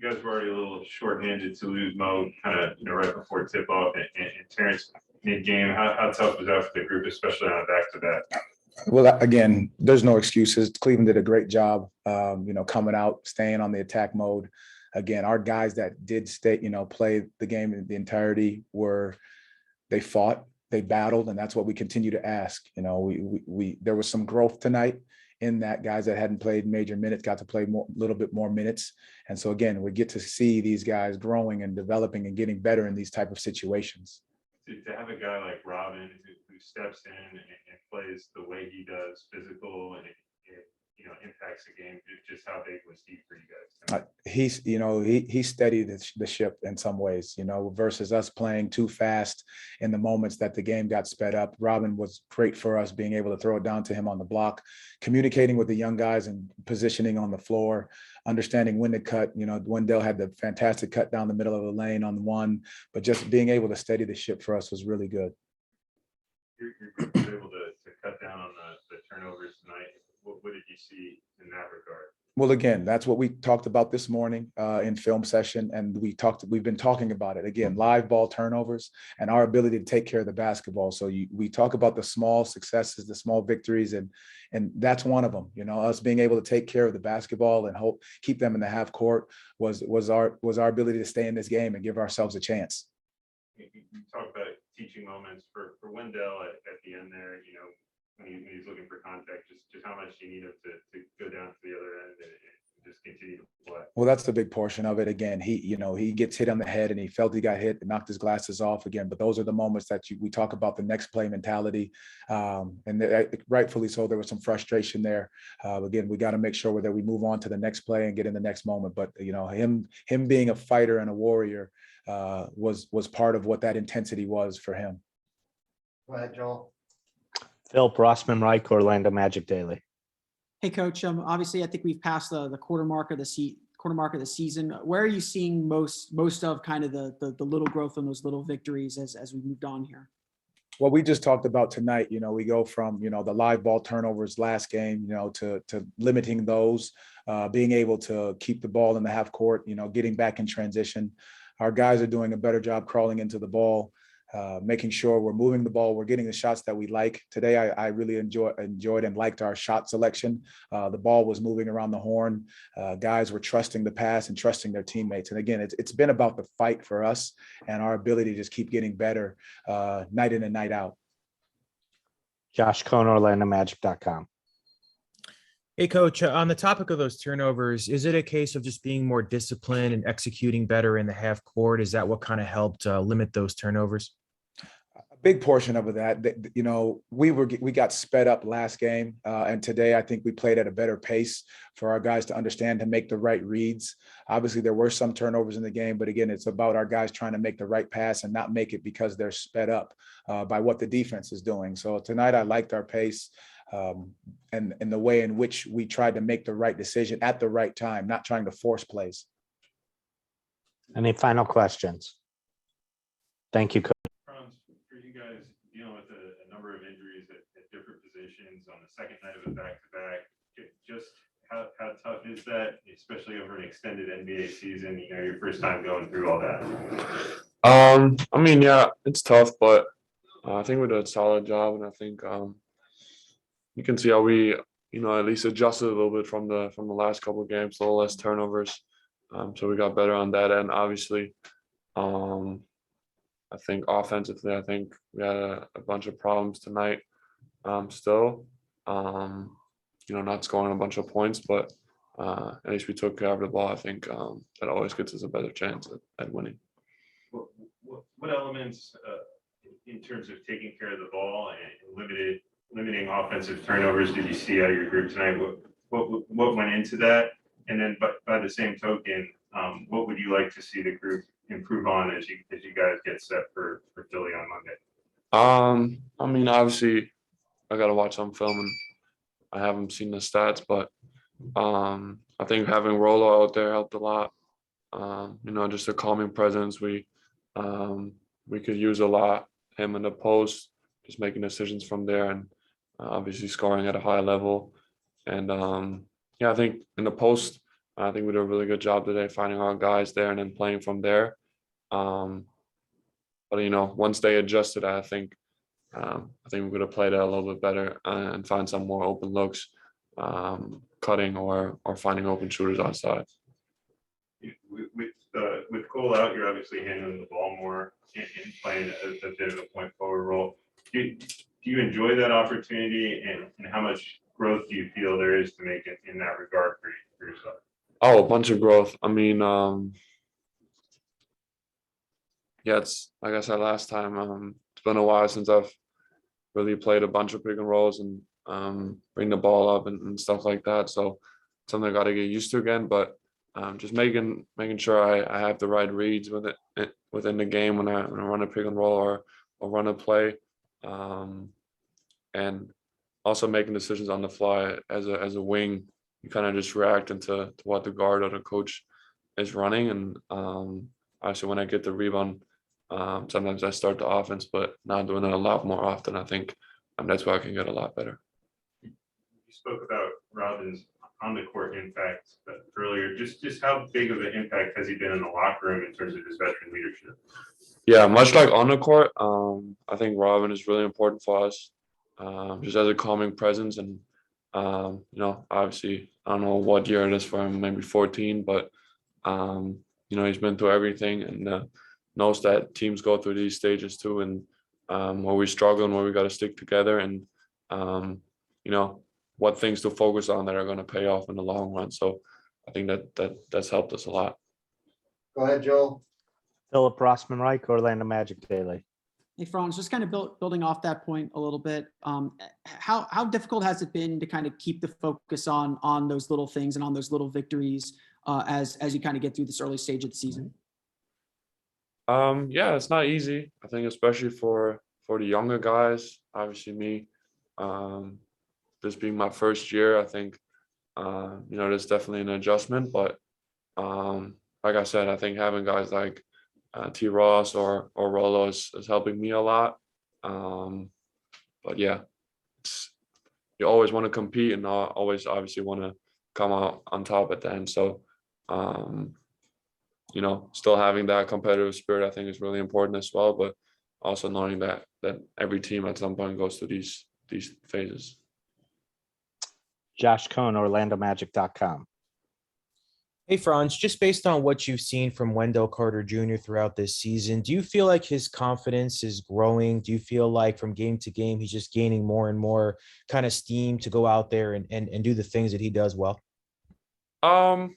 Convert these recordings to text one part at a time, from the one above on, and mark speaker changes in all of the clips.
Speaker 1: you guys were already a little short-handed to lose Mo kind of right before tip-off and Terrence mid-game. How tough was that for the group, especially on a back-to-back?
Speaker 2: Well, again, there's no excuses. Cleveland did a great job, coming out, staying on the attack mode. Again, our guys that did stay, play the game in the entirety they fought, they battled, and that's what we continue to ask. There was some growth tonight in that guys that hadn't played major minutes got to play a little bit more minutes. And so again, we get to see these guys growing and developing and getting better in these type of situations.
Speaker 1: To have a guy like Robin who steps in and plays the way he does, physical, and it impacts the game. Just how big was he for you guys?
Speaker 2: He steadied the ship in some ways, versus us playing too fast in the moments that the game got sped up. Robin was great for us, being able to throw it down to him on the block, communicating with the young guys and positioning on the floor, understanding when to cut. Wendell had the fantastic cut down the middle of the lane on the one, but just being able to steady the ship for us was really good.
Speaker 1: Your group was able to cut down on the turnovers tonight. What did you see in that regard?
Speaker 2: Well, again, that's what we talked about this morning in film session, and we've been talking about it again, live ball turnovers and our ability to take care of the basketball. So we talk about the small successes, the small victories, and that's one of them. Us being able to take care of the basketball and keep them in the half court was our ability to stay in this game and give ourselves a chance.
Speaker 1: You talk about teaching moments for Wendell at the end there. When he's looking for contact, just how much do you need him to go down to the other end and just continue to play?
Speaker 2: Well, that's the big portion of it. Again, he gets hit on the head and he felt he got hit and knocked his glasses off again. But those are the moments that we talk about the next play mentality. Rightfully so, there was some frustration there. Again, we got to make sure that we move on to the next play and get in the next moment. But, him being a fighter and a warrior was part of what that intensity was for him.
Speaker 3: Go ahead, Joel.
Speaker 4: Phil Rossman Reich, Orlando Magic Daily.
Speaker 5: Hey, Coach. Obviously, I think we've passed the quarter mark of the season. Where are you seeing most of kind of the little growth and those little victories as we moved on here?
Speaker 2: Well, we just talked about tonight. We go from the live ball turnovers last game, to limiting those, being able to keep the ball in the half court, getting back in transition. Our guys are doing a better job crawling into the ball. Making sure we're moving the ball, we're getting the shots that we like. Today, I really enjoyed and liked our shot selection. The ball was moving around the horn. Guys were trusting the pass and trusting their teammates. And again, it's been about the fight for us and our ability to just keep getting better night in and night out.
Speaker 4: Josh Cohn, OrlandoMagic.com.
Speaker 6: Hey, Coach, on the topic of those turnovers, is it a case of just being more disciplined and executing better in the half court? Is that what kind of helped limit those turnovers?
Speaker 2: A big portion of that, we got sped up last game. And today, I think we played at a better pace for our guys to understand to make the right reads. Obviously, there were some turnovers in the game, but again, it's about our guys trying to make the right pass and not make it because they're sped up by what the defense is doing. So tonight, I liked our pace. And the way in which we tried to make the right decision at the right time, not trying to force plays.
Speaker 4: Any final questions? Thank you, Coach.
Speaker 1: Franz, for you guys dealing with a number of injuries at different positions on the second night of a back-to-back, just how tough is that, especially over an extended NBA season, your first time going through all that?
Speaker 7: Yeah, it's tough, but I think we did a solid job, and I think you can see how we, at least adjusted a little bit from the last couple of games, a little less turnovers. So we got better on that end. Obviously, I think offensively, we had a bunch of problems tonight. Still, not scoring a bunch of points, but at least we took care of the ball. I think that always gets us a better chance at winning.
Speaker 1: What elements in terms of taking care of the ball and limiting offensive turnovers did you see out of your group tonight? What went into that? And then by the same token, what would you like to see the group improve on as you guys get set for Philly on Monday?
Speaker 7: Obviously I got to watch some film and I haven't seen the stats, but I think having Rolo out there helped a lot. Just a calming presence. We could use a lot. Him in the post, just making decisions from there, and obviously scoring at a high level. And I think in the post, I think we did a really good job today finding our guys there and then playing from there. But once they adjusted, I think we could have played it a little bit better and find some more open looks, cutting or finding open shooters outside.
Speaker 1: With Cole out, you're obviously handling the ball more and playing a bit of a point forward role. Do you enjoy that opportunity, and how much growth do you feel there is to make it in that regard for yourself?
Speaker 7: Oh, a bunch of growth. I mean, yeah, it's like I said last time. It's been a while since I've really played a bunch of pick and rolls and bring the ball up and stuff like that. So something I got to get used to again. But just making sure I have the right reads within the game when I run a pick and roll or run a play, and also making decisions on the fly as a wing. You kind of just react to what the guard or the coach is running, and obviously when I get the rebound, sometimes I start the offense, but now doing it a lot more often. I think that's where I can get a lot better.
Speaker 1: You spoke about Robin's on the court impact earlier. Just how big of an impact has he been in the locker room in terms of his veteran leadership?
Speaker 7: Yeah, much like on the court, I think Robin is really important for us, just as a calming presence. And obviously, I don't know what year it is for him, maybe 14, but he's been through everything and knows that teams go through these stages too, and where we struggle and where we got to stick together, and what things to focus on that are going to pay off in the long run. So I think that's helped us a lot.
Speaker 3: Go ahead, Joel.
Speaker 4: Philip Rossman Reich, Orlando Magic Daily.
Speaker 5: Hey, Franz, just kind of building off that point a little bit. How difficult has it been to kind of keep the focus on those little things and on those little victories as you kind of get through this early stage of the season?
Speaker 7: Yeah, it's not easy. I think especially for the younger guys, obviously me, this being my first year, I think there's definitely an adjustment. But like I said, I think having guys like T. Ross or Rolo is helping me a lot. But yeah, you always want to compete and always obviously want to come out on top at the end. So still having that competitive spirit, I think, is really important as well. But also knowing that every team at some point goes through these phases.
Speaker 4: Josh Cohn, OrlandoMagic.com.
Speaker 6: Hey, Franz, just based on what you've seen from Wendell Carter Jr. throughout this season, do you feel like his confidence is growing? Do you feel like from game to game, he's just gaining more and more kind of steam to go out there and do the things that he does well?
Speaker 7: I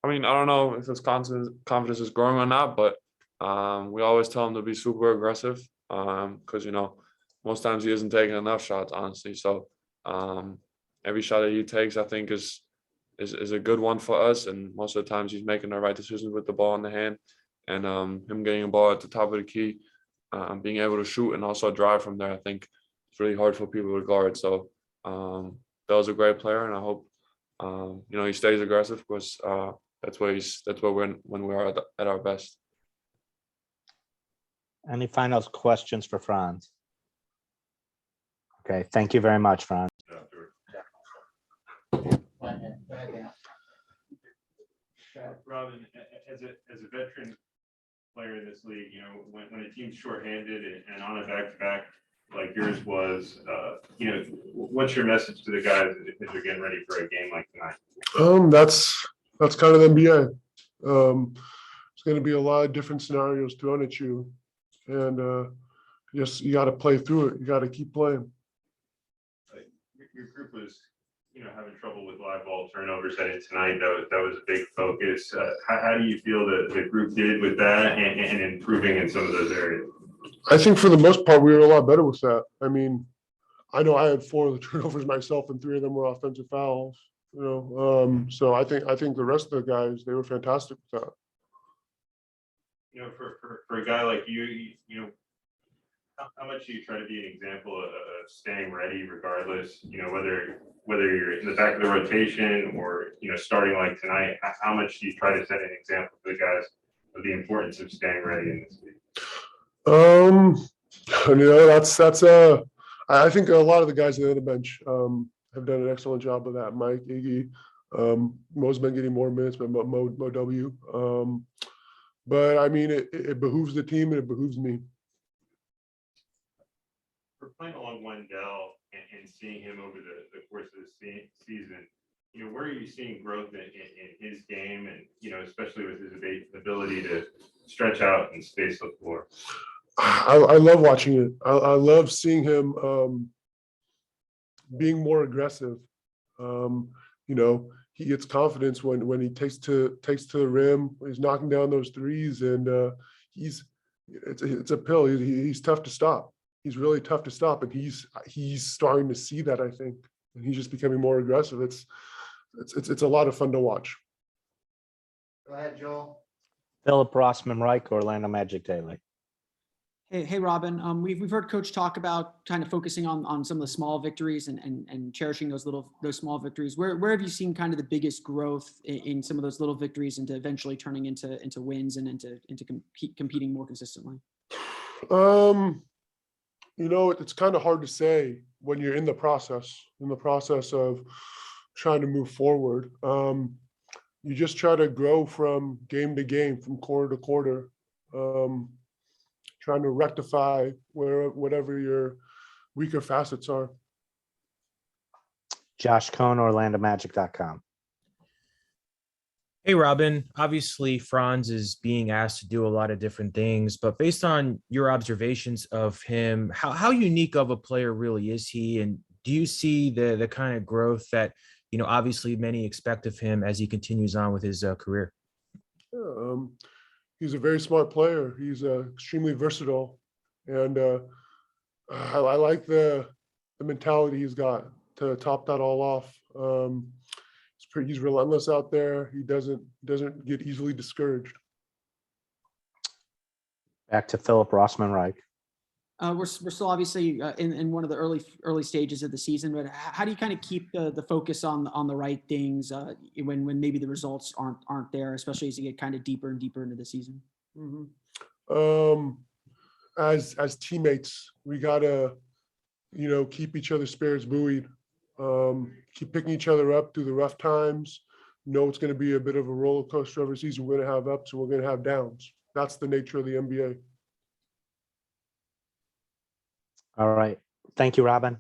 Speaker 7: mean, I don't know if his confidence is growing or not, but we always tell him to be super aggressive because, most times he isn't taking enough shots, honestly. So every shot that he takes, I think, is a good one for us. And most of the times he's making the right decisions with the ball in the hand, and him getting a ball at the top of the key, being able to shoot and also drive from there. I think it's really hard for people to guard. So that was a great player, and I hope he stays aggressive because that's where when we're at our best.
Speaker 4: Any final questions for Franz? Okay, thank you very much, Franz.
Speaker 1: Robin, as a veteran player in this league, when a team's shorthanded and on a back-to-back like yours was, what's your message to the guys as they're getting ready for a game like tonight?
Speaker 8: That's kind of the NBA. It's going to be a lot of different scenarios thrown at you, and you got to play through it. You got to keep playing.
Speaker 1: Your group was, having trouble with live ball turnovers heading tonight. That was a big focus. How do you feel that the group did with that and improving in some of those areas?
Speaker 8: I think for the most part, we were a lot better with that. I mean, I know I had 4 of the turnovers myself, and 3 of them were offensive fouls. So I think the rest of the guys, they were fantastic with that.
Speaker 1: For a guy like you, how much do you try to be an example of staying ready, regardless? Whether you're in the back of the rotation or starting like tonight. How much do you try to set an example for the guys of the importance of staying ready in this league? I think a lot of the guys on the bench have done an excellent job of that. Mike, Iggy,
Speaker 8: Mo's been getting more minutes, but Mo W. But I mean, it behooves the team and it behooves me.
Speaker 1: For playing along Wendell and seeing him over the course of the season, where are you seeing growth in his game and, especially with his ability to stretch out and space the floor?
Speaker 8: I love watching it. I love seeing him being more aggressive. He gets confidence when he takes to the rim. He's knocking down those threes, and it's a pill. He's tough to stop. He's really tough to stop, and he's starting to see that, I think, and he's just becoming more aggressive. It's a lot of fun to watch.
Speaker 3: Go ahead, Joel.
Speaker 4: Philip Rossman Reich, Orlando Magic Daily.
Speaker 5: Hey, Robin. We've heard Coach talk about kind of focusing on some of the small victories and cherishing those small victories. Where have you seen kind of the biggest growth in some of those little victories into eventually turning into wins and into competing more consistently?
Speaker 8: It's kind of hard to say when you're in the process of trying to move forward. You just try to grow from game to game, from quarter to quarter. Trying to rectify whatever your weaker facets are.
Speaker 4: Josh Cohn, OrlandoMagic.com.
Speaker 6: Hey, Robin. Obviously, Franz is being asked to do a lot of different things, but based on your observations of him, how unique of a player really is he? And do you see the kind of growth that, obviously many expect of him as he continues on with his career?
Speaker 8: He's a very smart player. He's extremely versatile, and I like the mentality he's got to top that all off. He's relentless out there. He doesn't get easily discouraged.
Speaker 4: Back to Philip Rossman Reich.
Speaker 5: We're still obviously in one of the early stages of the season, but how do you kind of keep the focus on the right things when maybe the results aren't there, especially as you get kind of deeper and deeper into the season?
Speaker 8: Mm-hmm. As teammates, we gotta keep each other's spirits buoyed. Keep picking each other up through the rough times. It's going to be a bit of a roller coaster every season. We're going to have ups and we're going to have downs. That's the nature of the NBA.
Speaker 4: All right. Thank you, Robin.